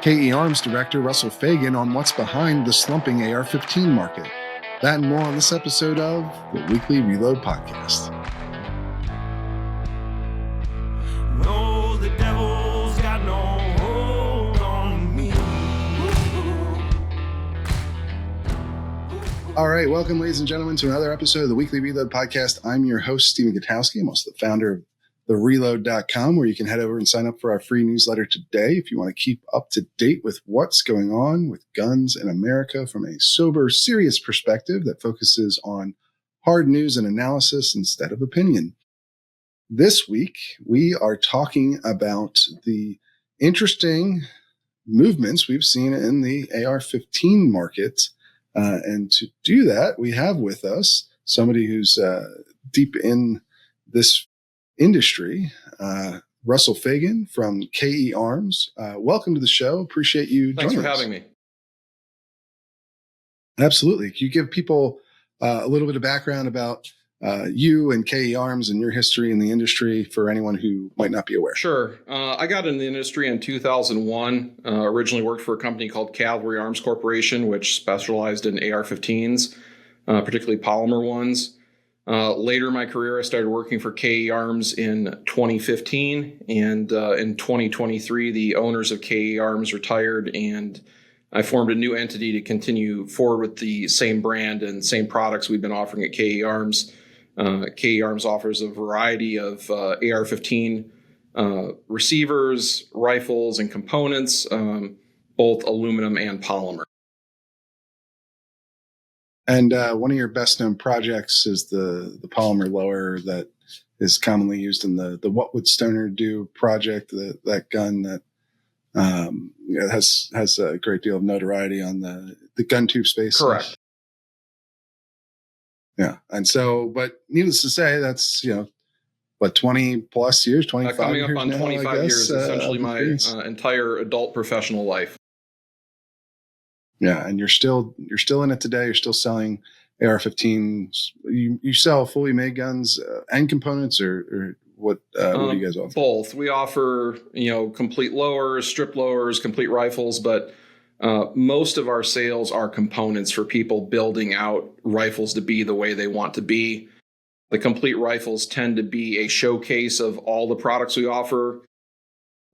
KE Arms director Russell Phagan on what's behind the slumping AR-15 market. That and more on this episode of the Weekly Reload Podcast. No, the devil's got no hold on me. All right, welcome, ladies and gentlemen, to another episode of the Weekly Reload Podcast. I'm your host, Stephen Gutowski. I'm also the founder of thereload.com, where you can head over and sign up for our free newsletter today if you want to keep up to date with what's going on with guns in America from a sober, serious perspective that focuses on hard news and analysis instead of opinion. This week, we are talking about the interesting movements we've seen in the AR-15 market. And to do that, we have with us somebody who's deep in this industry, Russell Phagan from KE Arms. Welcome to the show. Appreciate you joining us. Thanks for having me. Absolutely. Can you give people a little bit of background about you and KE Arms and your history in the industry for anyone who might not be aware? Sure. I got in the industry in 2001. Originally worked for a company called Cavalry Arms Corporation, which specialized in AR-15s, particularly polymer ones. Later in my career, I started working for KE Arms in 2015, and in 2023, the owners of KE Arms retired, and I formed a new entity to continue forward with the same brand and same products we've been offering at KE Arms. KE Arms offers a variety of AR-15 receivers, rifles, and components, both aluminum and polymer. And one of your best-known projects is the polymer lower that is commonly used in the What Would Stoner Do project, that gun that has a great deal of notoriety on the gun tube space. Correct. Yeah. And so, but needless to say, that's, 20 plus years, 25 coming years up on now, 25 years, essentially my entire adult professional life. Yeah, and you're still in it today. You're still selling AR-15s. You sell fully made guns and components, or what do you guys offer? Both. We offer complete lowers, strip lowers, complete rifles, but most of our sales are components for people building out rifles to be the way they want to be. The complete rifles tend to be a showcase of all the products we offer.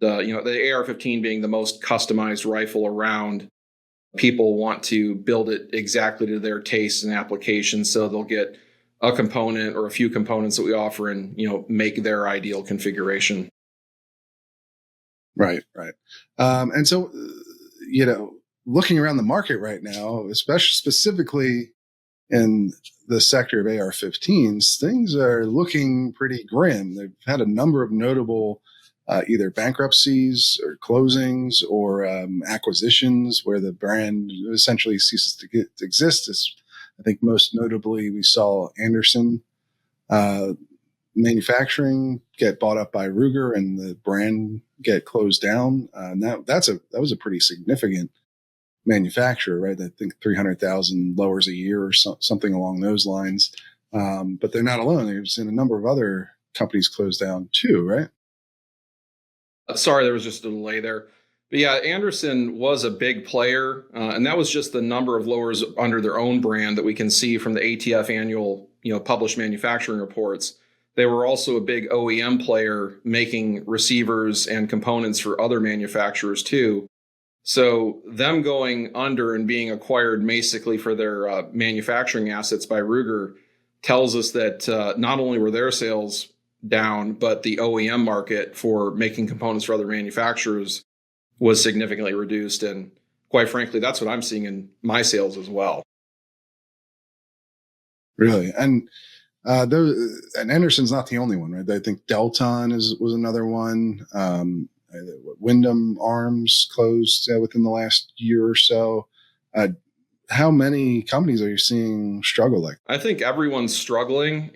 The AR-15 being the most customized rifle around. People want to build it exactly to their tastes and applications, so they'll get a component or a few components that we offer and make their ideal configuration. Right. And so, looking around the market right now, especially specifically in the sector of AR-15s, things are looking pretty grim. They've had a number of notable either bankruptcies or closings or acquisitions where the brand essentially ceases to exist. I think most notably we saw Anderson Manufacturing get bought up by Ruger and the brand get closed down. That was a pretty significant manufacturer, right? I think 300,000 lowers a year or something along those lines. But they're not alone. They've seen a number of other companies close down too, right? Sorry, there was just a delay there. But yeah, Anderson was a big player, and that was just the number of lowers under their own brand that we can see from the ATF annual, published manufacturing reports. They were also a big OEM player making receivers and components for other manufacturers too. So them going under and being acquired basically for their manufacturing assets by Ruger tells us that not only were their sales down, but the OEM market for making components for other manufacturers was significantly reduced. And quite frankly, that's what I'm seeing in my sales as well. Really? And and Anderson's not the only one, right? I think Delton was another one. Wyndham Arms closed within the last year or so. How many companies are you seeing struggle like that? I think everyone's struggling.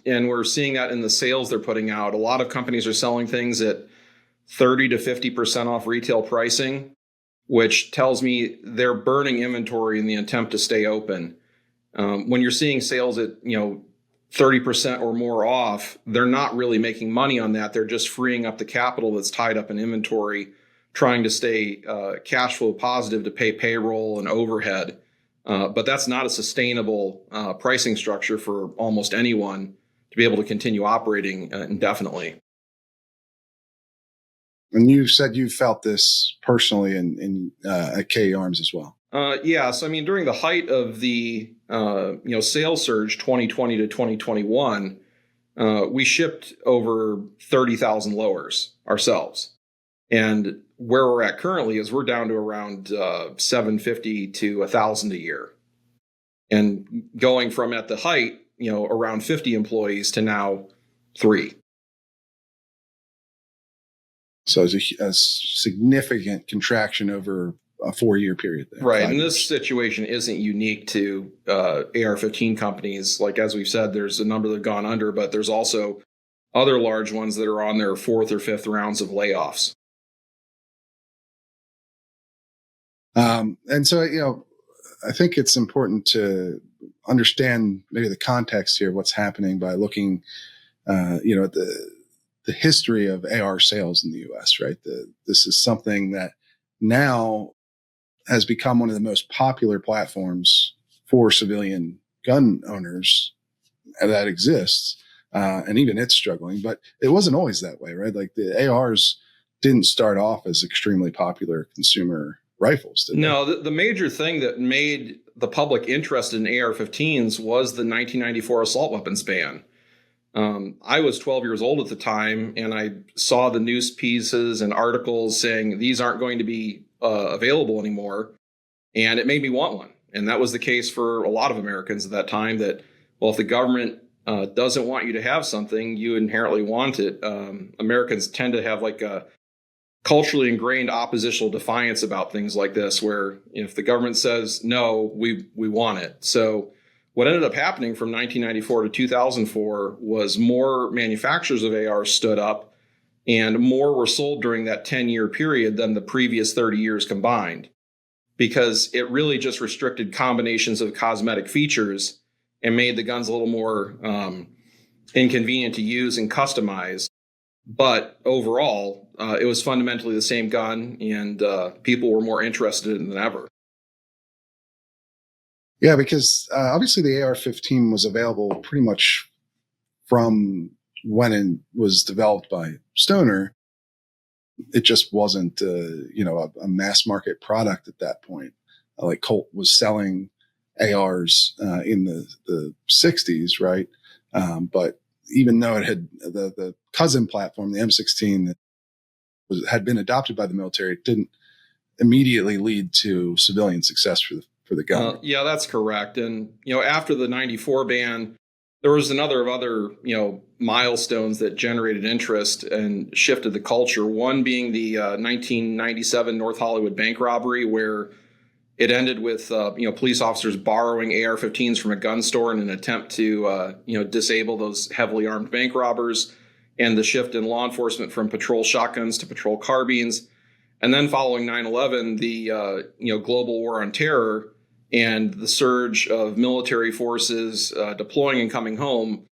And we're seeing that in the sales they're putting out. A lot of companies are selling things at 30 to 50% off retail pricing, which tells me they're burning inventory in the attempt to stay open. When you're seeing sales at 30% or more off, they're not really making money on that. They're just freeing up the capital that's tied up in inventory trying to stay cash flow positive to pay payroll and overhead. But that's not a sustainable pricing structure for almost anyone to be able to continue operating indefinitely. And you said you felt this personally at KE Arms as well. Yeah. So, I mean, during the height of the sales surge 2020 to 2021, we shipped over 30,000 lowers ourselves. And where we're at currently is we're down to around 750 to 1,000 a year. And going from at the height, around 50 employees to now 3. So it's a significant contraction over a 4-year period. There, right. And this situation isn't unique to AR-15 companies. Like, as we've said, there's a number that have gone under, but there's also other large ones that are on their 4th or 5th rounds of layoffs. And so, I think it's important to understand maybe the context here, what's happening by looking, at the history of AR sales in the U.S., right? This is something that now has become one of the most popular platforms for civilian gun owners that exists. And even it's struggling, but it wasn't always that way, right? Like the ARs didn't start off as extremely popular consumer rifles, did they? No, the major thing that made the public interested in AR-15s was the 1994 assault weapons ban. I was 12 years old at the time, and I saw the news pieces and articles saying these aren't going to be available anymore, and it made me want one. And that was the case for a lot of Americans at that time, that, well, if the government doesn't want you to have something, you inherently want it. Americans tend to have like a culturally ingrained oppositional defiance about things like this, where if the government says no, we want it. So what ended up happening from 1994 to 2004 was more manufacturers of ARs stood up, and more were sold during that 10-year period than the previous 30 years combined, because it really just restricted combinations of cosmetic features and made the guns a little more inconvenient to use and customize. But overall, it was fundamentally the same gun, and people were more interested in it than ever. Yeah, because obviously the AR-15 was available pretty much from when it was developed by Stoner. It just wasn't, a mass market product at that point. Like Colt was selling ARs in the 60s, right? But even though it had the cousin platform, the M16, that had been adopted by the military, it didn't immediately lead to civilian success for the gun. Yeah, that's correct. And, after the 94 ban, there was another of other, milestones that generated interest and shifted the culture. One being the 1997 North Hollywood bank robbery, where it ended with, police officers borrowing AR-15s from a gun store in an attempt to, disable those heavily armed bank robbers, and the shift in law enforcement from patrol shotguns to patrol carbines. And then following 9/11, the, global war on terror and the surge of military forces deploying and coming home.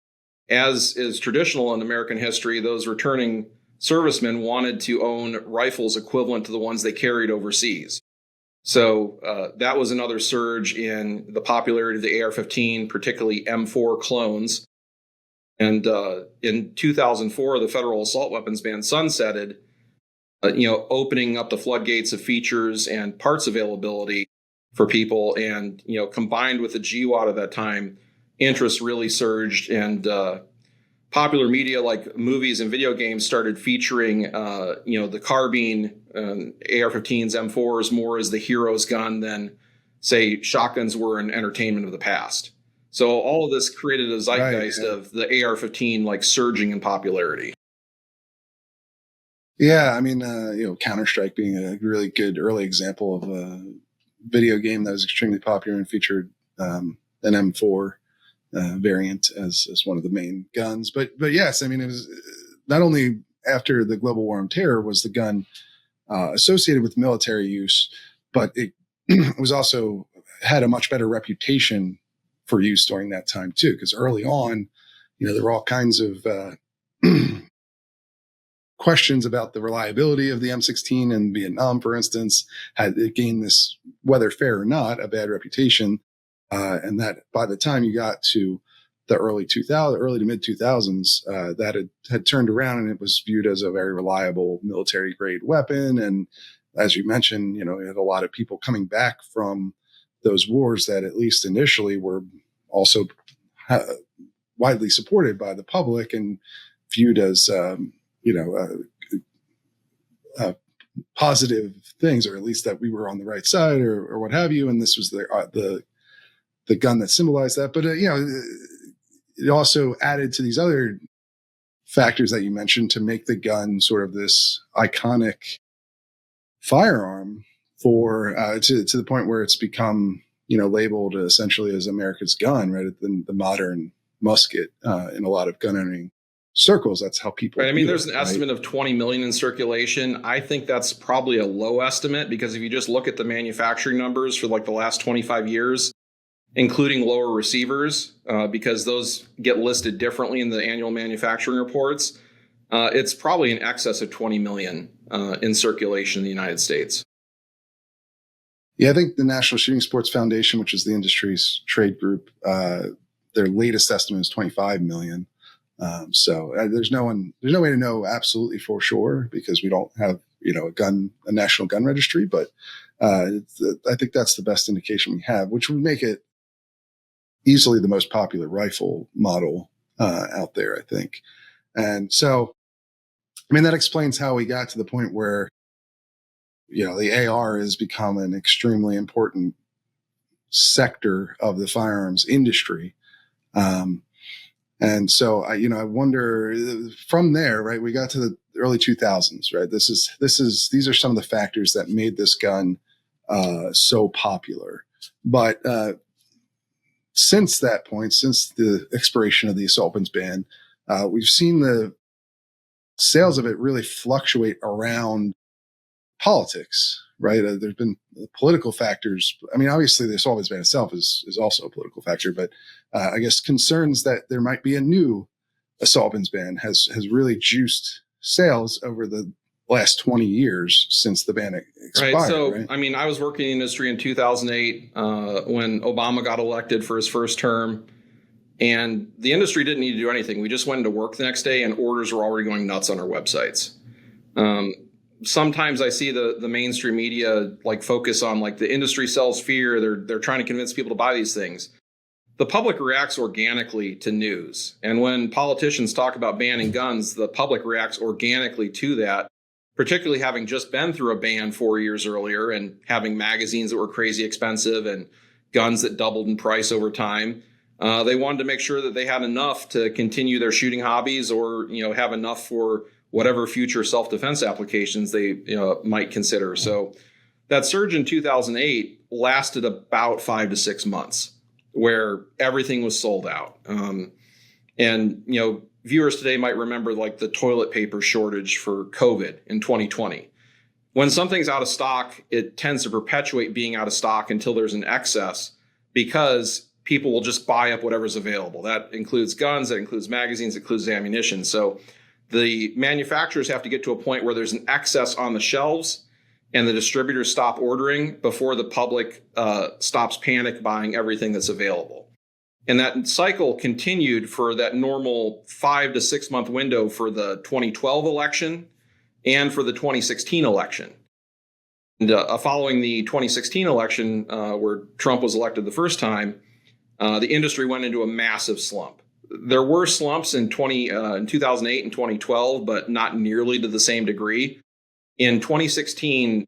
As is traditional in American history, those returning servicemen wanted to own rifles equivalent to the ones they carried overseas. So that was another surge in the popularity of the AR-15, particularly M4 clones. And in 2004, the federal assault weapons ban sunsetted, opening up the floodgates of features and parts availability for people. And, combined with the GWAT at that time, interest really surged, and popular media like movies and video games started featuring, the carbine, AR-15s, M4s more as the hero's gun than, say, shotguns were an entertainment of the past. So all of this created a zeitgeist of the AR-15 like surging in popularity. Yeah, I mean, Counter-Strike being a really good early example of a video game that was extremely popular and featured an M4 variant as one of the main guns. But yes, I mean, it was not only after the global war on terror was the gun associated with military use, but it was also had a much better reputation for use during that time too. Because early on, there were all kinds of questions about the reliability of the M16 in Vietnam, for instance, had it gained this, whether fair or not, a bad reputation. And that by the time you got to the early to mid 2000s, that had turned around and it was viewed as a very reliable military grade weapon. And as you mentioned, you had a lot of people coming back from those wars that at least initially were also widely supported by the public and viewed as, positive things, or at least that we were on the right side or what have you. And this was the gun that symbolized that. But, it also added to these other factors that you mentioned to make the gun sort of this iconic firearm for to the point where it's become labeled essentially as America's gun, rather than the modern musket in a lot of gun owning circles. That's how people. Right. I mean, there's an estimate of 20 million in circulation. I think that's probably a low estimate, because if you just look at the manufacturing numbers for like the last 25 years, including lower receivers, because those get listed differently in the annual manufacturing reports, it's probably in excess of 20 million in circulation in the United States. Yeah, I think the National Shooting Sports Foundation, which is the industry's trade group, their latest estimate is 25 million. So there's no way to know absolutely for sure, because we don't have a national gun registry. But I think that's the best indication we have, which would make it easily the most popular rifle model out there, I think. And so, I mean, that explains how we got to the point where the AR has become an extremely important sector of the firearms industry. And so I wonder from there, right, we got to the early 2000s, right? These are some of the factors that made this gun so popular. But since that point, since the expiration of the assault weapons ban, we've seen the sales of it really fluctuate around politics, right? There's been political factors. I mean, obviously, the assault weapons ban itself is also a political factor, but I guess concerns that there might be a new assault weapons ban has really juiced sales over the last 20 years since the ban expired. Right. So, right? I mean, I was working in the industry in 2008 when Obama got elected for his first term, and the industry didn't need to do anything. We just went into work the next day, and orders were already going nuts on our websites. Sometimes I see the mainstream media focus on the industry sells fear. They're trying to convince people to buy these things. The public reacts organically to news. And when politicians talk about banning guns, the public reacts organically to that, particularly having just been through a ban 4 years earlier and having magazines that were crazy expensive and guns that doubled in price over time. They wanted to make sure that they had enough to continue their shooting hobbies, or have enough for whatever future self-defense applications they might consider. So that surge in 2008 lasted about 5 to 6 months, where everything was sold out. And viewers today might remember the toilet paper shortage for COVID in 2020. When something's out of stock, it tends to perpetuate being out of stock until there's an excess, because people will just buy up whatever's available. That includes guns, that includes magazines, it includes ammunition. So the manufacturers have to get to a point where there's an excess on the shelves and the distributors stop ordering before the public stops panic buying everything that's available. And that cycle continued for that normal 5 to 6 month window for the 2012 election and for the 2016 election. And following the 2016 election, where Trump was elected the first time, the industry went into a massive slump. There were slumps in 2008 and 2012, but not nearly to the same degree. In 2016,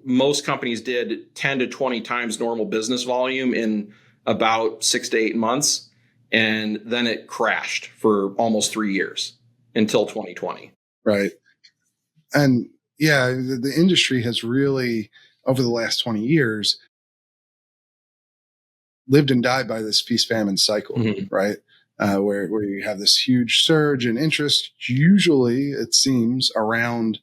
most companies did 10 to 20 times normal business volume in about 6 to 8 months. And then it crashed for almost 3 years until 2020. Right. And yeah, the industry has really, over the last 20 years, lived and died by this feast-famine cycle, right? Where you have this huge surge in interest, usually it seems around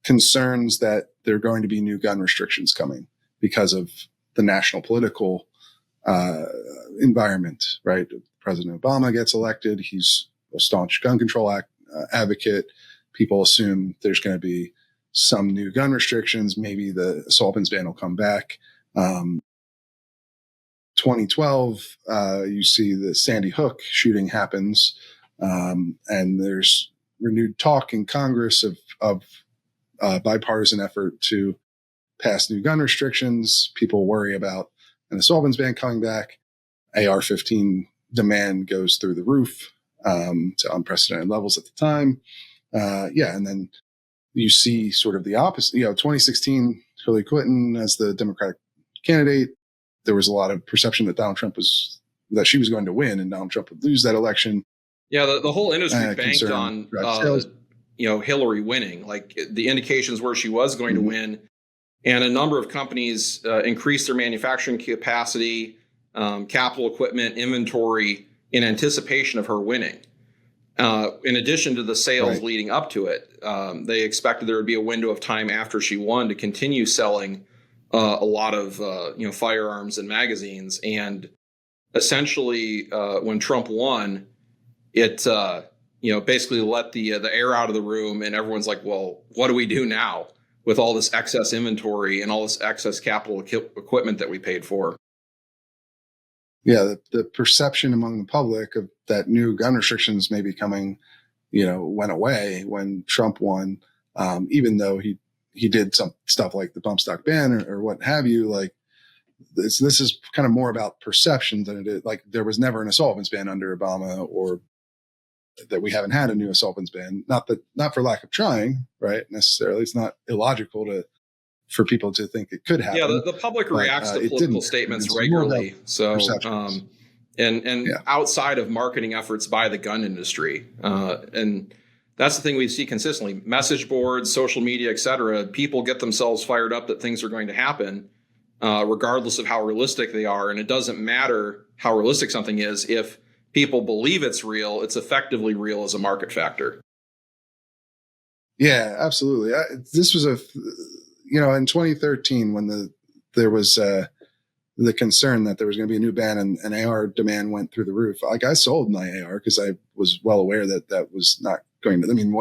concerns that there are going to be new gun restrictions coming because of the national political environment, right? President Obama gets elected. He's a staunch gun control advocate. people assume there's going to be some new gun restrictions. Maybe the assault weapons ban will come back. 2012, you see the Sandy Hook shooting happens, and there's renewed talk in Congress of bipartisan effort to pass new gun restrictions. People worry about an assault weapons ban coming back. AR-15 demand goes through the roof to unprecedented levels at the time. And then you see sort of the opposite. 2016, Hillary Clinton as the Democratic candidate, there was a lot of perception that that she was going to win and Donald Trump would lose that election. Yeah, the whole industry banked on Hillary winning. Like the indications were she was going to win, and a number of companies increased their manufacturing capacity, capital equipment, inventory in anticipation of her winning. In addition to the sales leading up to it, they expected there would be a window of time after she won to continue selling a lot of firearms and magazines. And essentially, when Trump won, it basically let the air out of the room, and everyone's like, well, what do we do now with all this excess inventory and all this excess capital equipment that we paid for? Yeah, the perception among the public of that new gun restrictions may be coming, went away when Trump won, even though he did some stuff like the bump stock ban or what have you. Like this is kind of more about perception than it is. Like there was never an assault weapons ban under Obama, or that we haven't had a new assault weapons ban. Not for lack of trying, right? Necessarily, it's not illogical for people to think it could happen. Yeah, the public reacts to political statements regularly. So, outside of marketing efforts by the gun industry, and that's the thing we see consistently: message boards, social media, et cetera. People get themselves fired up that things are going to happen, regardless of how realistic they are. And it doesn't matter how realistic something is. If people believe it's real, it's effectively real as a market factor. Yeah, absolutely. This was in 2013 when there was the concern that there was going to be a new ban and AR demand went through the roof. Like I sold my AR because I was well aware that was not going to. I mean,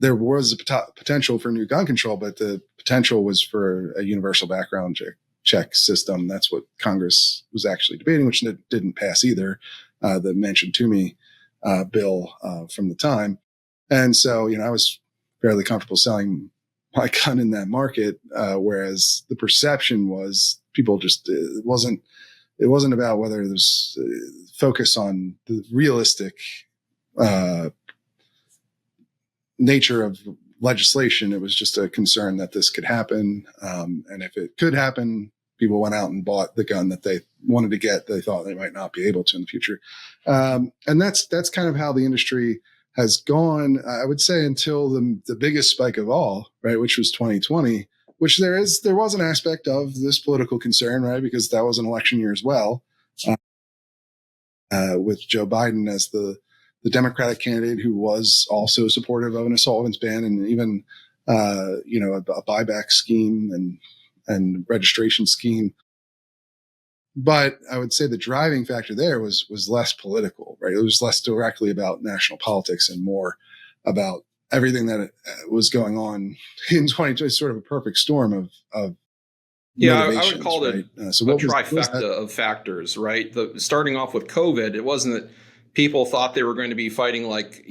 there was a potential for new gun control, but the potential was for a universal background check system. That's what Congress was actually debating, which didn't pass either. The mentioned to me bill from the time, and so I was fairly comfortable selling my gun in that market, whereas the perception was people just it wasn't about whether there's focus on the realistic nature of legislation. It was just a concern that this could happen, and if it could happen, people went out and bought the gun that they wanted to get. They thought they might not be able to in the future, and that's kind of how the industry has gone, I would say, until the biggest spike of all, right, which was 2020, which there was an aspect of this political concern, right, because that was an election year as well, with Joe Biden as the Democratic candidate who was also supportive of an assault weapons ban and even a buyback scheme and registration scheme. But I would say the driving factor there was less political, right? It was less directly about national politics and more about everything that was going on in 2020, sort of a perfect storm of I would call it a trifecta of factors, right? Starting off with COVID, it wasn't that people thought they were going to be fighting like,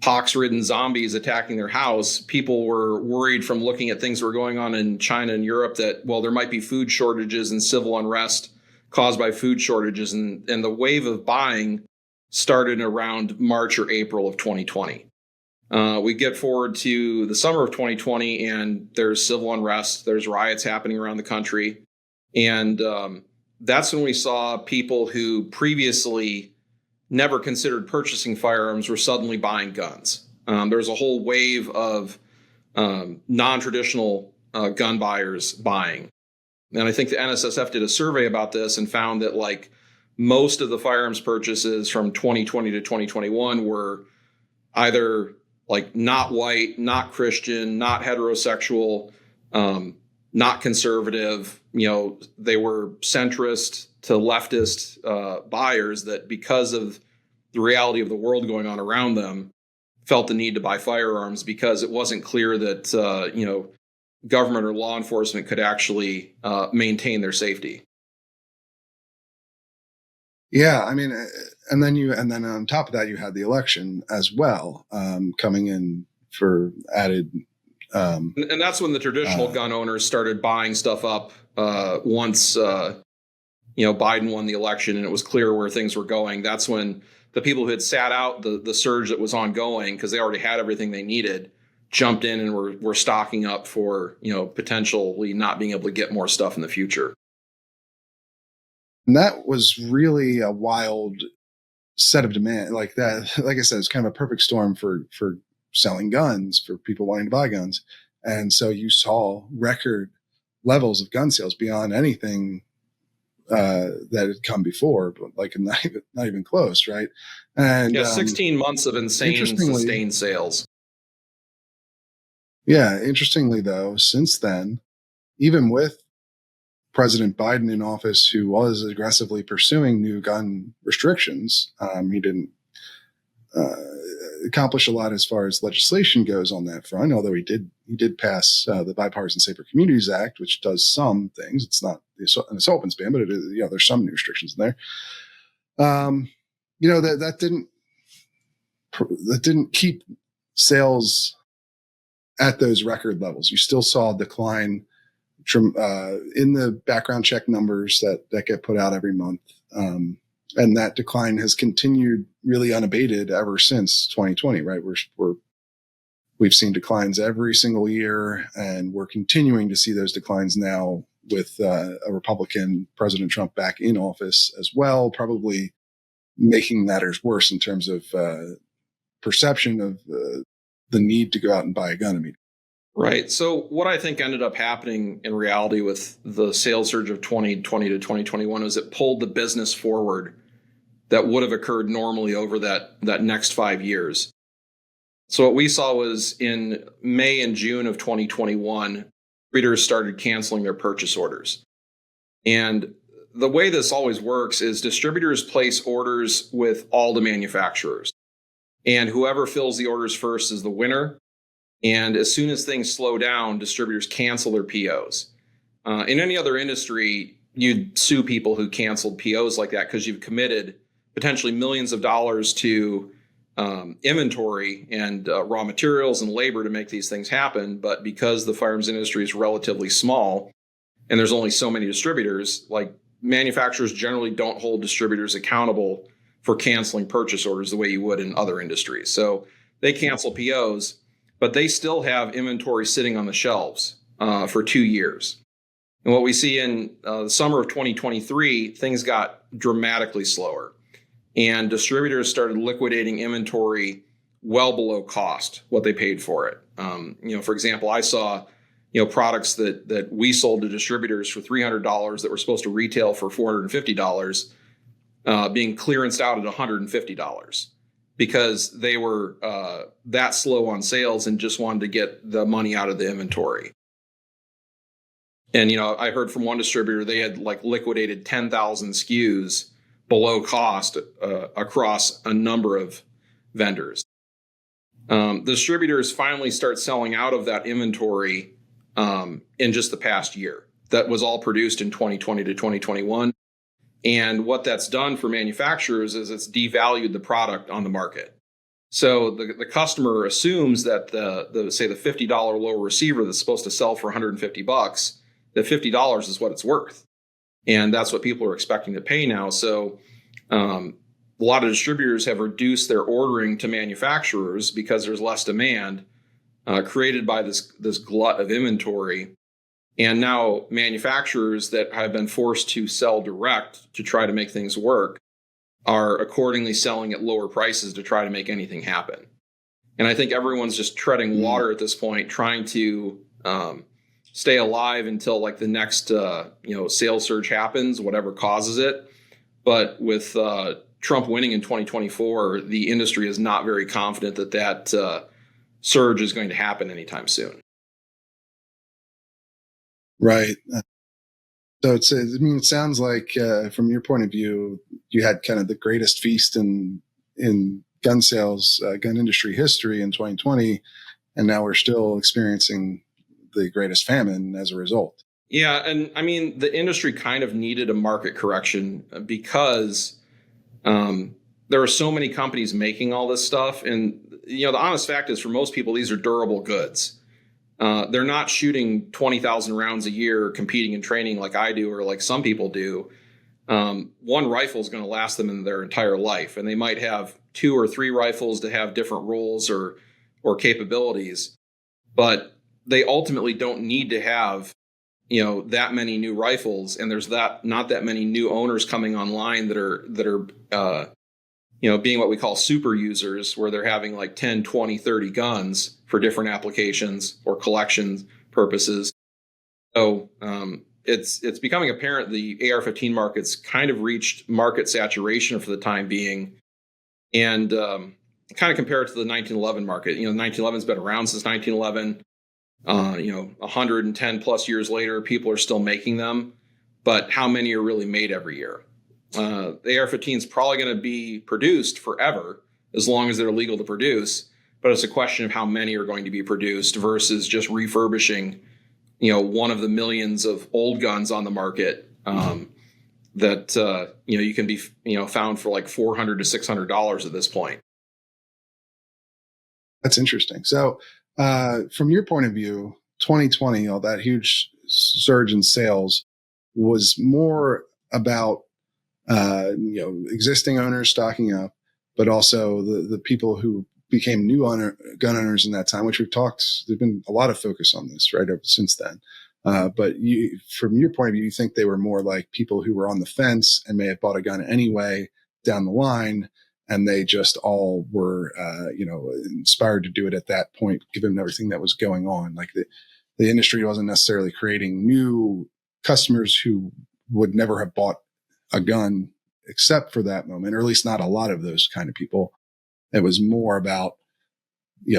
pox-ridden zombies attacking their house. People were worried from looking at things that were going on in China and Europe that, there might be food shortages and civil unrest caused by food shortages. And the wave of buying started around March or April of 2020. We get forward to the summer of 2020 and there's civil unrest. There's riots happening around the country. And that's when we saw people who previously never considered purchasing firearms were suddenly buying guns. There's a whole wave of non-traditional gun buyers buying. And I think the NSSF did a survey about this and found that like most of the firearms purchases from 2020 to 2021 were either like not white, not Christian, not heterosexual, not conservative. They were centrist to leftist buyers that, because of the reality of the world going on around them, felt the need to buy firearms because it wasn't clear that government or law enforcement could actually maintain their safety. Yeah, I mean, and then on top of that, you had the election as well, coming in for added. And that's when the traditional gun owners started buying stuff up once Biden won the election and it was clear where things were going. That's when the people who had sat out the surge that was ongoing because they already had everything they needed jumped in and were stocking up for potentially not being able to get more stuff in the future. And that was really a wild set of demand like that. Like I said, it's kind of a perfect storm for selling guns, for people wanting to buy guns. And so you saw record levels of gun sales beyond anything that had come before, but like not even close, right? And 16 months of insane sustained sales. Yeah, interestingly though, since then, even with President Biden in office, who was aggressively pursuing new gun restrictions, he didn't accomplish a lot as far as legislation goes on that front. Although he did pass the Bipartisan Safer Communities Act, which does some things. It's not an assault weapons ban, but it is, there's some new restrictions in there. That didn't keep sales at those record levels. You still saw a decline in the background check numbers that get put out every month. And that decline has continued really unabated ever since 2020, right? We've seen declines every single year, and we're continuing to see those declines now with a Republican President Trump back in office as well, probably making matters worse in terms of perception of the need to go out and buy a gun immediately. Right. So what I think ended up happening in reality with the sales surge of 2020 to 2021 was it pulled the business forward that would have occurred normally over that next 5 years. So what we saw was in May and June of 2021, readers started canceling their purchase orders. And the way this always works is distributors place orders with all the manufacturers. And whoever fills the orders first is the winner. And as soon as things slow down, distributors cancel their POs. In any other industry, you'd sue people who canceled POs like that because you've committed potentially millions of dollars to inventory and raw materials and labor to make these things happen. But because the firearms industry is relatively small and there's only so many distributors, like manufacturers generally don't hold distributors accountable for canceling purchase orders the way you would in other industries. So they cancel POs, but they still have inventory sitting on the shelves for 2 years. And what we see in the summer of 2023, things got dramatically slower. And distributors started liquidating inventory well below cost, what they paid for it. For example, I saw products that we sold to distributors for $300 that were supposed to retail for $450 being clearanced out at $150 because they were that slow on sales and just wanted to get the money out of the inventory. And I heard from one distributor they had liquidated 10,000 SKUs below cost across a number of vendors. The distributors finally start selling out of that inventory in just the past year. That was all produced in 2020 to 2021. And what that's done for manufacturers is it's devalued the product on the market. So the customer assumes that the $50 lower receiver that's supposed to sell for $150, that $50 is what it's worth. And that's what people are expecting to pay now. So a lot of distributors have reduced their ordering to manufacturers because there's less demand created by this glut of inventory. And now manufacturers that have been forced to sell direct to try to make things work are accordingly selling at lower prices to try to make anything happen. And I think everyone's just treading water at this point, trying to stay alive until the next sales surge happens, whatever causes it. But with Trump winning in 2024, the industry is not very confident that surge is going to happen anytime soon. Right. So it sounds like from your point of view, you had kind of the greatest feast in gun sales, gun industry history in 2020, and now we're still experiencing the greatest famine as a result. Yeah, and I mean, the industry kind of needed a market correction because there are so many companies making all this stuff. And, the honest fact is for most people, these are durable goods. They're not shooting 20,000 rounds a year competing in training like I do or like some people do. One rifle is going to last them in their entire life. And they might have 2 or 3 rifles to have different roles or capabilities. But they ultimately don't need to have that many new rifles, and there's not that many new owners coming online that are being what we call super users, where they're having like 10, 20, 30 guns for different applications or collection purposes. So it's becoming apparent the AR-15 market's kind of reached market saturation for the time being, and kind of compare it to the 1911 market. 1911's been around since 1911. 110 plus years later, people are still making them, but how many are really made every year? The AR-15 is probably going to be produced forever as long as they're legal to produce, but it's a question of how many are going to be produced versus just refurbishing, one of the millions of old guns on the market that you can be found for like $400 to $600 at this point. That's interesting. So, from your point of view, 2020, all that huge surge in sales was more about, existing owners stocking up, but also the people who became new gun owners in that time, which we've talked, there's been a lot of focus on this right up since then. But from your point of view, you think they were more like people who were on the fence and may have bought a gun anyway down the line, and they just all were, inspired to do it at that point, given everything that was going on. Like the industry wasn't necessarily creating new customers who would never have bought a gun except for that moment, or at least not a lot of those kind of people. It was more about,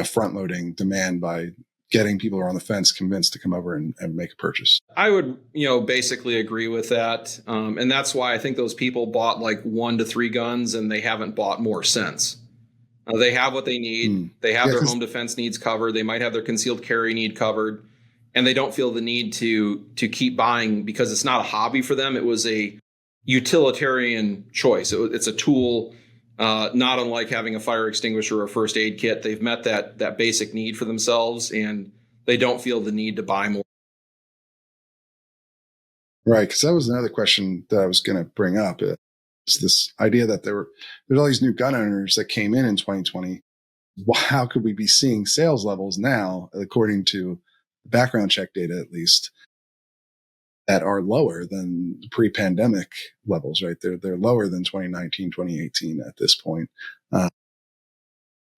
front loading demand by getting people who are on the fence convinced to come over and make a purchase. I would, basically agree with that. And that's why I think those people bought like 1 to 3 guns and they haven't bought more since. They have what they need. They have their home defense needs covered. They might have their concealed carry need covered, and they don't feel the need to keep buying because it's not a hobby for them. It was a utilitarian choice. It's a tool, not unlike having a fire extinguisher or a first aid kit. They've met that basic need for themselves, and they don't feel the need to buy more. Right, because that was another question that I was going to bring up. It's this idea that there's all these new gun owners that came in 2020. How could we be seeing sales levels now, according to background check data at least, that are lower than pre-pandemic levels, right? They're lower than 2019, 2018 at this point.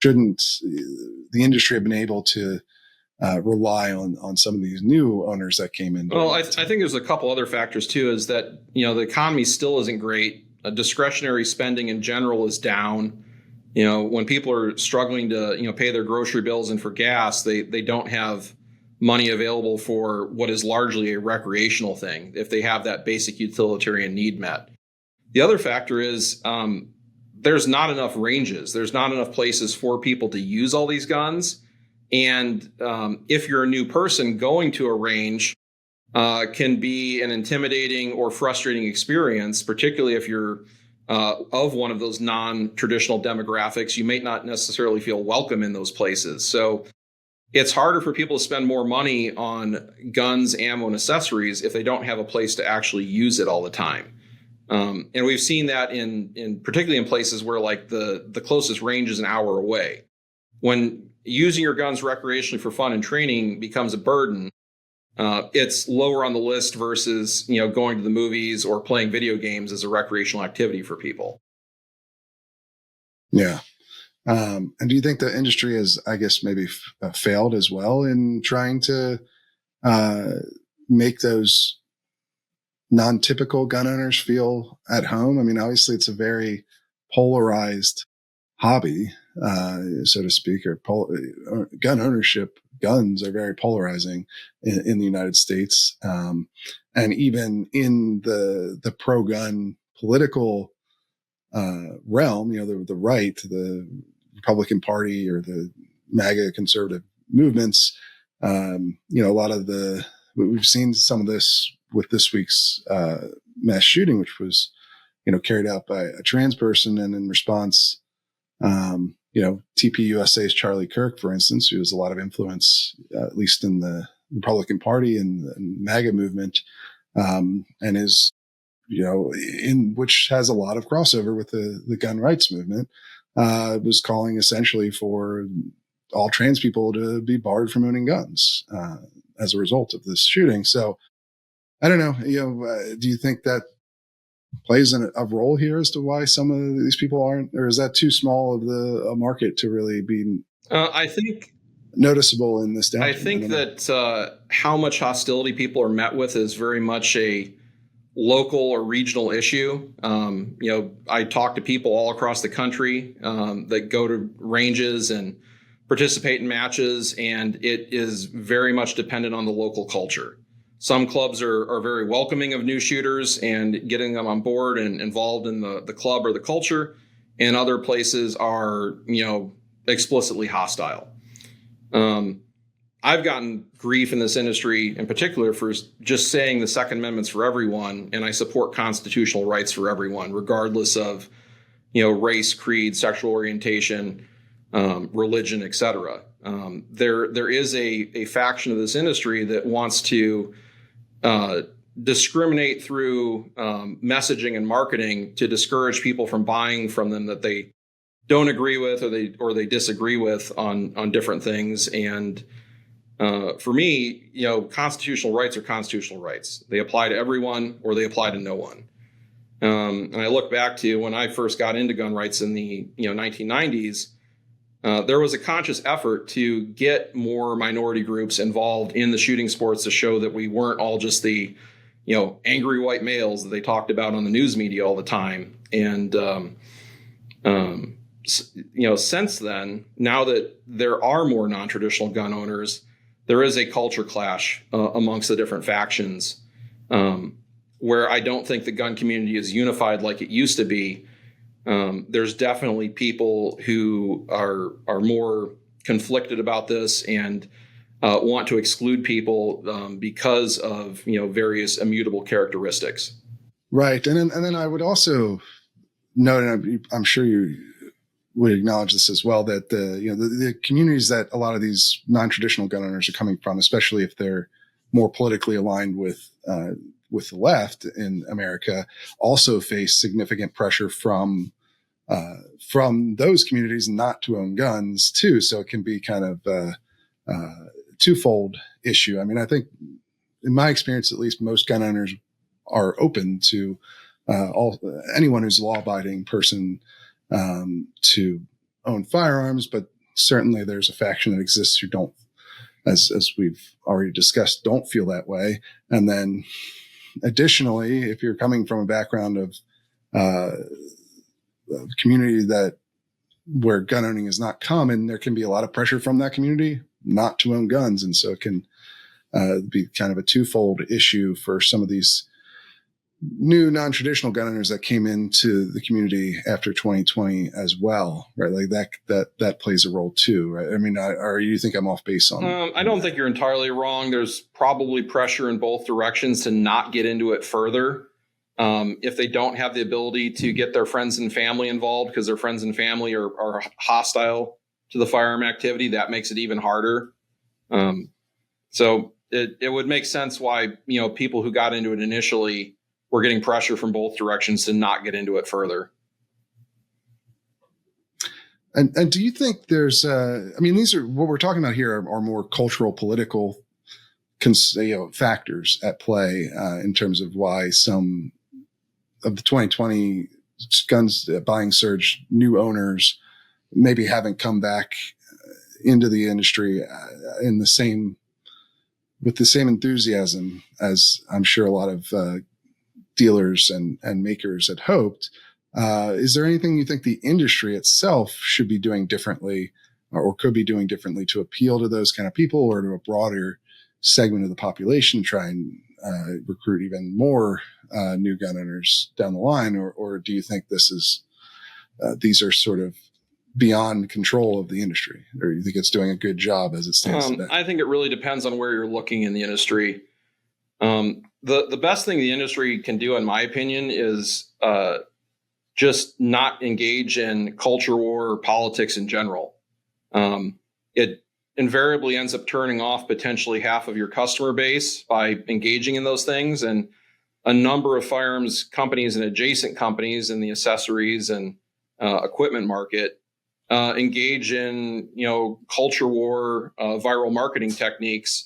Shouldn't the industry have been able to rely on some of these new owners that came in? Well, I think there's a couple other factors too, is that, the economy still isn't great. Discretionary spending in general is down. When people are struggling to, pay their grocery bills and for gas, they don't have money available for what is largely a recreational thing if they have that basic utilitarian need met. The other factor is there's not enough ranges. There's not enough places for people to use all these guns. And if you're a new person, going to a range can be an intimidating or frustrating experience, particularly if you're of one of those non-traditional demographics. You may not necessarily feel welcome in those places. So it's harder for people to spend more money on guns, ammo, and accessories if they don't have a place to actually use it all the time. And we've seen that in particularly in places where like the closest range is an hour away. When using your guns recreationally for fun and training becomes a burden, it's lower on the list versus, going to the movies or playing video games as a recreational activity for people. Yeah. And do you think the industry has, I guess, maybe failed as well in trying to make those non-typical gun owners feel at home? I mean, obviously, it's a very polarized hobby, so to speak, or gun ownership. Guns are very polarizing in the United States, and even in the pro-gun political realm. The right, the Republican Party or the MAGA conservative movements. A lot of we've seen some of this with this week's mass shooting, which was, carried out by a trans person. And in response, TPUSA's Charlie Kirk, for instance, who has a lot of influence, at least in the Republican Party and MAGA movement, and is, in which has a lot of crossover with the gun rights movement, was calling essentially for all trans people to be barred from owning guns as a result of this shooting. So I don't know, do you think that plays a role here as to why some of these people aren't, or is that too small of a market to really be I think noticeable in this downturn? I think that how much hostility people are met with is very much a local or regional issue. I talk to people all across the country that go to ranges and participate in matches, and it is very much dependent on the local culture. Some clubs are very welcoming of new shooters and getting them on board and involved in the club or the culture, and other places are, explicitly hostile. I've gotten grief in this industry in particular for just saying the Second Amendment's for everyone, and I support constitutional rights for everyone, regardless of, race, creed, sexual orientation, religion, etc. There is a faction of this industry that wants to discriminate through messaging and marketing to discourage people from buying from them that they don't agree with or they disagree with on different things. And for me, constitutional rights are constitutional rights. They apply to everyone or they apply to no one. And I look back to when I first got into gun rights in the 1990s. There was a conscious effort to get more minority groups involved in the shooting sports to show that we weren't all just the, angry white males that they talked about on the news media all the time. And, since then, now that there are more non-traditional gun owners, there is a culture clash amongst the different factions where I don't think the gun community is unified like it used to be. There's definitely people who are more conflicted about this and want to exclude people because of various immutable characteristics. Right, and then I would also note, and I'm sure you would acknowledge this as well, that the communities that a lot of these non-traditional gun owners are coming from, especially if they're more politically aligned with the left in America, also face significant pressure from those communities not to own guns too. So it can be kind of a twofold issue. I mean, I think in my experience, at least, most gun owners are open to anyone who's a law-abiding person to own firearms, but certainly there's a faction that exists who don't, as we've already discussed, don't feel that way. And then additionally, if you're coming from a background of community where gun owning is not common, there can be a lot of pressure from that community not to own guns. And so it can be kind of a twofold issue for some of these new non-traditional gun owners that came into the community after 2020 as well, right? Like that plays a role too, right? I mean, or you think I'm off base on? I don't think you're entirely wrong. There's probably pressure in both directions to not get into it further. If they don't have the ability to get their friends and family involved because their friends and family are hostile to the firearm activity, that makes it even harder. So it would make sense why, people who got into it initially were getting pressure from both directions to not get into it further. And do you think there's, these are what we're talking about here are more cultural, political, factors at play in terms of why some of the 2020 guns buying surge, new owners maybe haven't come back into the industry with the same enthusiasm as I'm sure a lot of dealers and makers had hoped. Is there anything you think the industry itself should be doing differently or could be doing differently to appeal to those kind of people or to a broader segment of the population, try and recruit even more new gun owners down the line? Or do you think this is these are sort of beyond control of the industry, or you think it's doing a good job as it stands today? I think it really depends on where you're looking in the industry. The best thing the industry can do, in my opinion, is just not engage in culture war or politics in general. It invariably ends up turning off potentially half of your customer base by engaging in those things. And a number of firearms companies and adjacent companies in the accessories and equipment market engage in, culture war, viral marketing techniques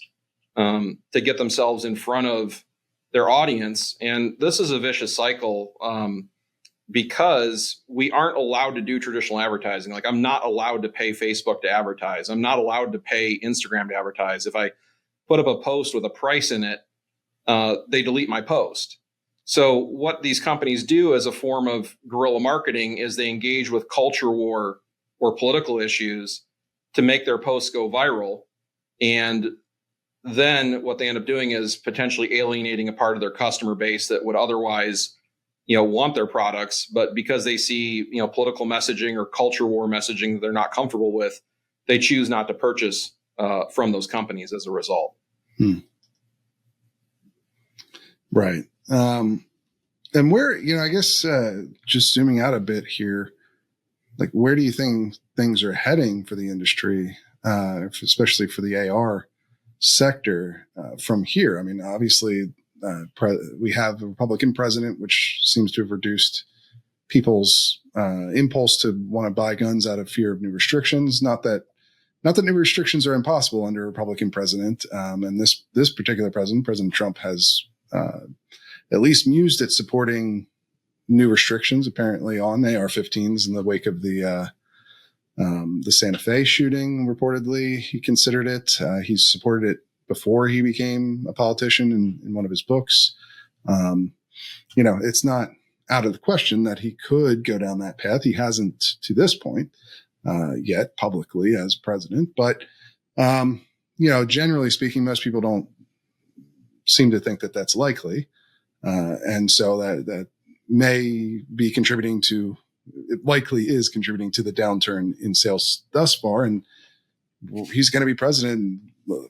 to get themselves in front of their audience. And this is a vicious cycle because we aren't allowed to do traditional advertising. Like, I'm not allowed to pay Facebook to advertise. I'm not allowed to pay Instagram to advertise. If I put up a post with a price in it, they delete my post. So what these companies do as a form of guerrilla marketing is they engage with culture war or political issues to make their posts go viral. And then what they end up doing is potentially alienating a part of their customer base that would otherwise, want their products. But because they see, political messaging or culture war messaging that they're not comfortable with, they choose not to purchase from those companies as a result. Right. And where, I guess just zooming out a bit here, like, where do you think things are heading for the industry, especially for the AR sector from here? I mean, obviously, we have a Republican president, which seems to have reduced people's impulse to want to buy guns out of fear of new restrictions. Not that new restrictions are impossible under a Republican president. And this particular president, President Trump, has at least mused at supporting new restrictions, apparently on AR-15s in the wake of the Santa Fe shooting. Reportedly, he considered it. He's supported it before he became a politician in one of his books. It's not out of the question that he could go down that path. He hasn't to this point yet publicly as president, but generally speaking, most people don't seem to think that that's likely. And so that may be contributing to, it likely is contributing to the downturn in sales thus far. And he's going to be president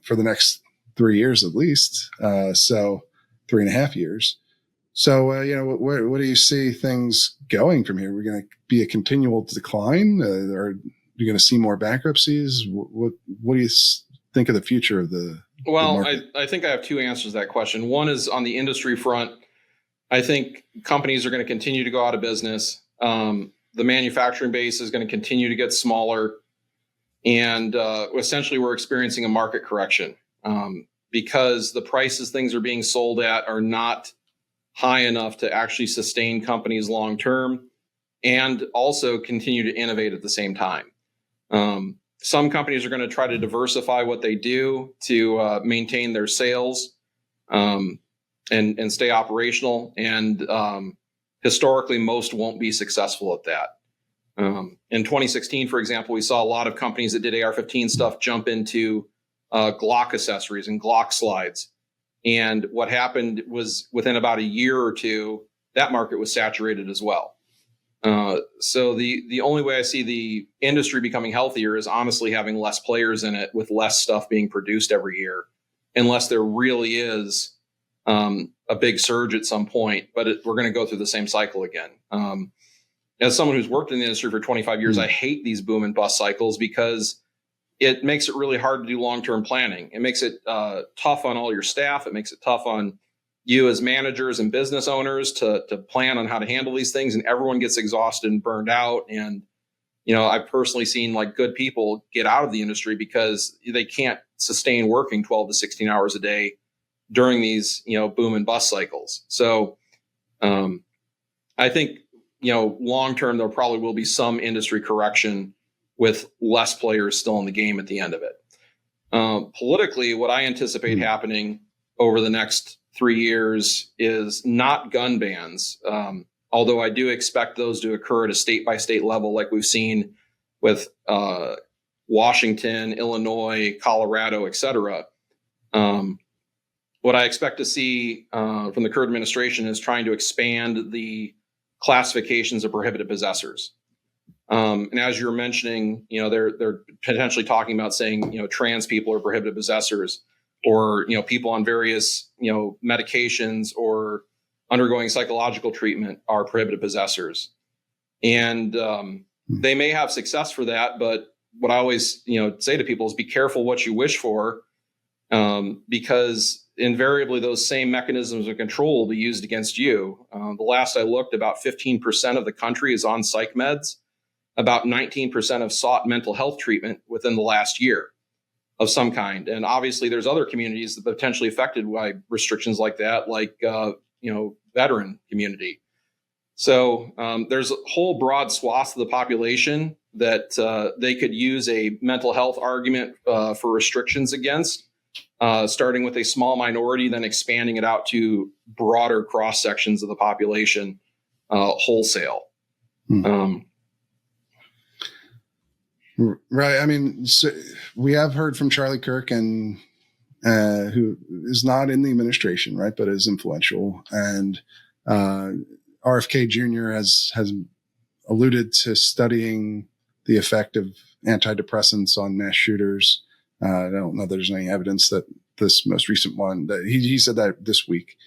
for the next 3 years at least. So 3.5 years. So, where do you see things going from here? We're going to be a continual decline? Or are you going to see more bankruptcies? What do you think of the future of the Well, I think I have two answers to that question. One is on the industry front. I think companies are going to continue to go out of business. The manufacturing base is going to continue to get smaller. And essentially, we're experiencing a market correction because the prices things are being sold at are not high enough to actually sustain companies long term and also continue to innovate at the same time. Some companies are going to try to diversify what they do to maintain their sales and stay operational. And historically, most won't be successful at that. In 2016, for example, we saw a lot of companies that did AR-15 stuff jump into Glock accessories and Glock slides. And what happened was within about a year or two, that market was saturated as well. So the only way I see the industry becoming healthier is honestly having less players in it with less stuff being produced every year, unless there really is a big surge at some point. But we're going to go through the same cycle again. As someone who's worked in the industry for 25 years, I hate these boom and bust cycles because it makes it really hard to do long-term planning. It makes it tough on all your staff. It makes it tough on you as managers and business owners to plan on how to handle these things, and everyone gets exhausted and burned out. And, I've personally seen like good people get out of the industry because they can't sustain working 12 to 16 hours a day during these, boom and bust cycles. So I think, long-term, there probably will be some industry correction with less players still in the game at the end of it. Politically, what I anticipate happening over the next 3 years is not gun bans, although I do expect those to occur at a state-by-state level like we've seen with Washington, Illinois, Colorado, et cetera. What I expect to see from the current administration is trying to expand the classifications of prohibited possessors. And as you were mentioning, they're potentially talking about saying, trans people are prohibited possessors, or, people on various, medications or undergoing psychological treatment are prohibited possessors. And they may have success for that, but what I always, say to people is be careful what you wish for, because invariably those same mechanisms of control will be used against you. The last I looked, about 15% of the country is on psych meds. About 19% have sought mental health treatment within the last year of some kind. And obviously there's other communities that are potentially affected by restrictions like that, like, veteran community. So there's a whole broad swath of the population that they could use a mental health argument for restrictions against, starting with a small minority, then expanding it out to broader cross sections of the population wholesale. Right. I mean, so we have heard from Charlie Kirk, and who is not in the administration, right, but is influential. And RFK Jr. has alluded to studying the effect of antidepressants on mass shooters. I don't know that there's any evidence that this most recent one, that he said that this week.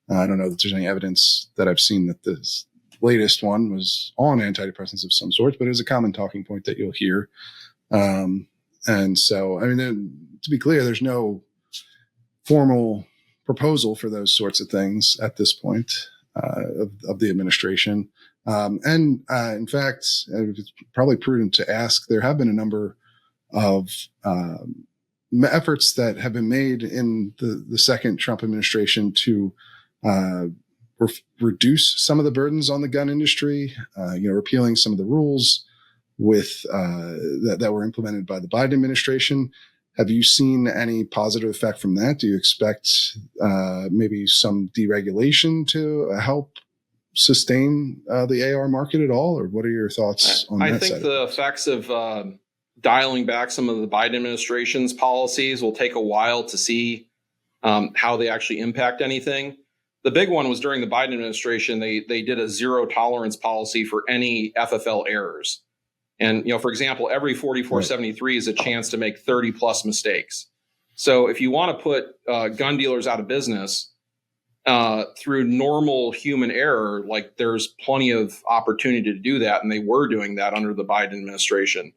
I don't know that there's any evidence that I've seen that this latest one was on antidepressants of some sort, but it was a common talking point that you'll hear. And so, I mean, to be clear, there's no formal proposal for those sorts of things at this point of the administration. In fact, it's probably prudent to ask, there have been a number of efforts that have been made in the second Trump administration to reduce some of the burdens on the gun industry, repealing some of the rules that were implemented by the Biden administration. Have you seen any positive effect from that? Do you expect maybe some deregulation to help sustain the AR market at all? Or what are your thoughts on that? I think the effects of dialing back some of the Biden administration's policies will take a while to see how they actually impact anything. The big one was during the Biden administration, they did a zero tolerance policy for any FFL errors. And, for example, every 4473 is a chance to make 30 plus mistakes. So if you want to put gun dealers out of business through normal human error, like there's plenty of opportunity to do that. And they were doing that under the Biden administration.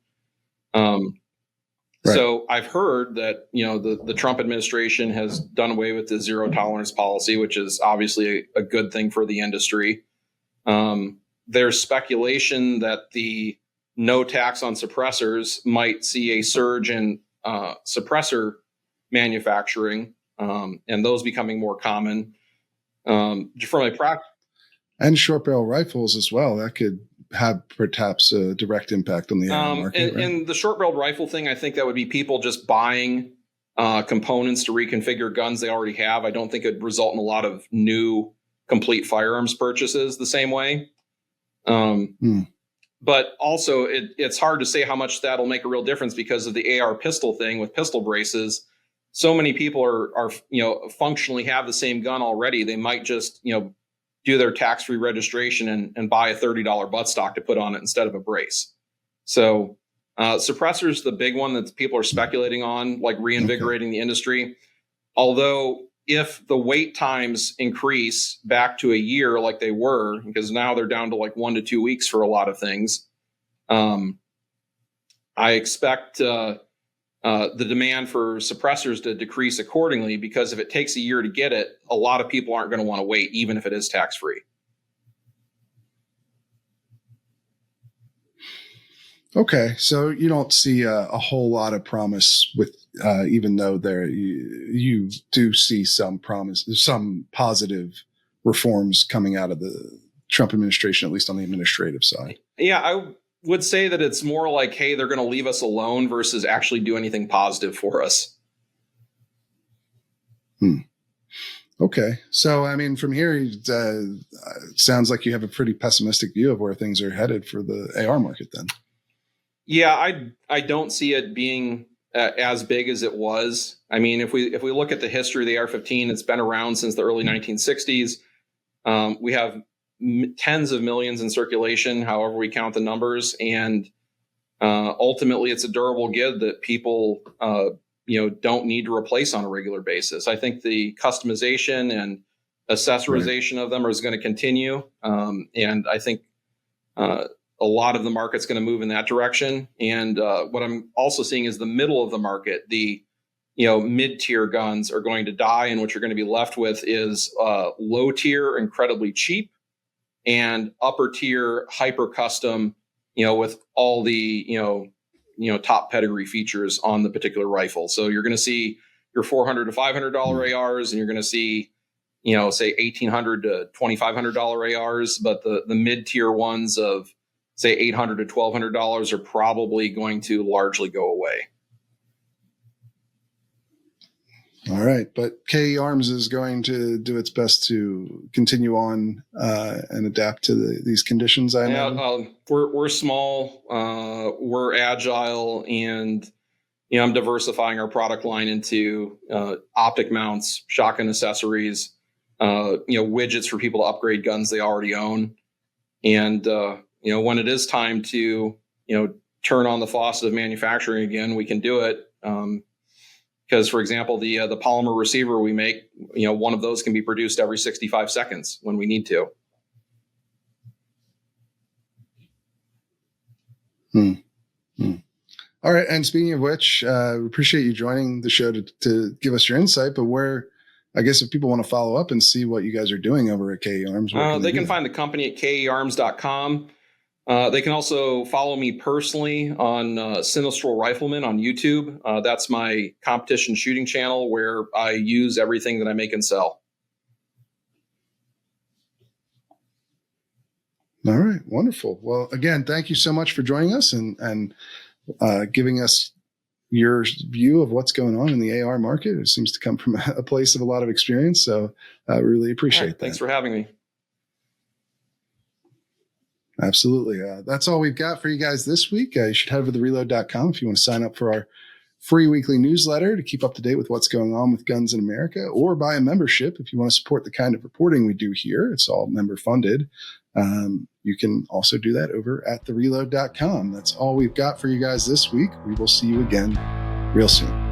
So I've heard that, the Trump administration has done away with the zero tolerance policy, which is obviously a good thing for the industry. There's speculation that the no tax on suppressors might see a surge in suppressor manufacturing, and those becoming more common. From a practice. And short barrel rifles as well. That could have perhaps a direct impact on the market. And the short barreled rifle thing, I think that would be people just buying components to reconfigure guns they already have. I don't think it would result in a lot of new complete firearms purchases the same way. But also it's hard to say how much that'll make a real difference because of the AR pistol thing with pistol braces. So many people are functionally have the same gun already. They might just, do their tax-free registration and buy a $30 buttstock to put on it instead of a brace. So suppressors, the big one that people are speculating on, like reinvigorating the industry. Although if the wait times increase back to a year like they were, because now they're down to like 1 to 2 weeks for a lot of things, I expect the demand for suppressors to decrease accordingly, because if it takes a year to get it, a lot of people aren't going to want to wait, even if it is tax-free. Okay, so you don't see a whole lot of promise with, even though you do see some promise, some positive reforms coming out of the Trump administration, at least on the administrative side. Yeah, I would say that it's more like, hey, they're going to leave us alone versus actually do anything positive for us. Okay. So, I mean, from here, it sounds like you have a pretty pessimistic view of where things are headed for the AR market then. Yeah, I don't see it being as big as it was. I mean, if we look at the history of the AR-15, it's been around since the early 1960s. We have tens of millions in circulation, however we count the numbers. And ultimately, it's a durable good that people, don't need to replace on a regular basis. I think the customization and accessorization of them is going to continue. And I think a lot of the market's going to move in that direction. And what I'm also seeing is the middle of the market, the mid-tier guns are going to die, and what you're going to be left with is low tier, incredibly cheap, and upper tier, hyper custom, with all the top pedigree features on the particular rifle. So you're going to see your $400 to $500 ARs, and you're going to see say $1,800 to $2,500 ARs, but the mid-tier ones of say $800 to $1,200 are probably going to largely go away. All right, but KE Arms is going to do its best to continue on and adapt to these conditions. I know we're small, we're agile, and I'm diversifying our product line into optic mounts, shotgun accessories, widgets for people to upgrade guns they already own, and when it is time to turn on the faucet of manufacturing again, we can do it. Because, for example, the polymer receiver we make, one of those can be produced every 65 seconds when we need to. All right. And speaking of which, we appreciate you joining the show to give us your insight. But I guess if people want to follow up and see what you guys are doing over at KE Arms, they can find the company at kearms.com. They can also follow me personally on Sinistral Rifleman on YouTube. That's my competition shooting channel where I use everything that I make and sell. All right. Wonderful. Well, again, thank you so much for joining us and giving us your view of what's going on in the AR market. It seems to come from a place of a lot of experience. So I really appreciate that. Thanks for having me. Absolutely. That's all we've got for you guys this week. You should head over to thereload.com if you want to sign up for our free weekly newsletter to keep up to date with what's going on with guns in America, or buy a membership if you want to support the kind of reporting we do here. It's all member funded. You can also do that over at thereload.com. That's all we've got for you guys this week. We will see you again real soon.